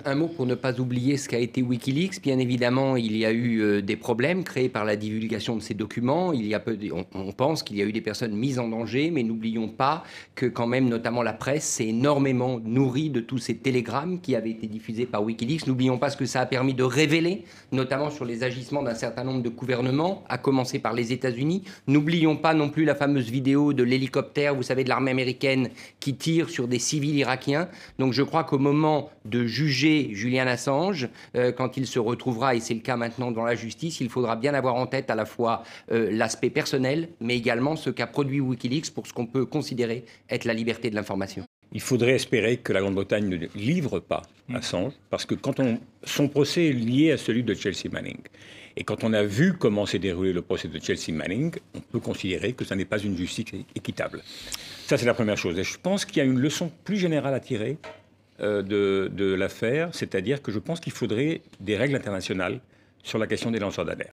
Un mot pour ne pas oublier ce qu'a été Wikileaks. Bien évidemment, il y a eu des problèmes créés par la divulgation de ces documents. On pense qu'il y a eu des personnes mises en danger, mais n'oublions pas que quand même, notamment la presse, s'est énormément nourrie de tous ces télégrammes qui avaient été diffusés par Wikileaks. N'oublions pas ce que ça a permis de révéler, notamment sur les agissements d'un certain nombre de gouvernements, à commencer par les États-Unis. N'oublions pas non plus la fameuse vidéo de l'hélicoptère, vous savez, de l'armée américaine qui tire sur des civils irakiens. Donc je crois qu'au moment de juger Julian Assange, quand il se retrouvera, et c'est le cas maintenant dans la justice, il faudra bien avoir en tête à la fois l'aspect personnel, mais également ce qu'a produit Wikileaks pour ce qu'on peut considérer être la liberté de l'information. Il faudrait espérer que la Grande-Bretagne ne livre pas Assange, parce que son procès est lié à celui de Chelsea Manning. Et quand on a vu comment s'est déroulé le procès de Chelsea Manning, on peut considérer que ça n'est pas une justice équitable. Ça, c'est la première chose. Et je pense qu'il y a une leçon plus générale à tirer de l'affaire, c'est-à-dire que je pense qu'il faudrait des règles internationales sur la question des lanceurs d'alerte.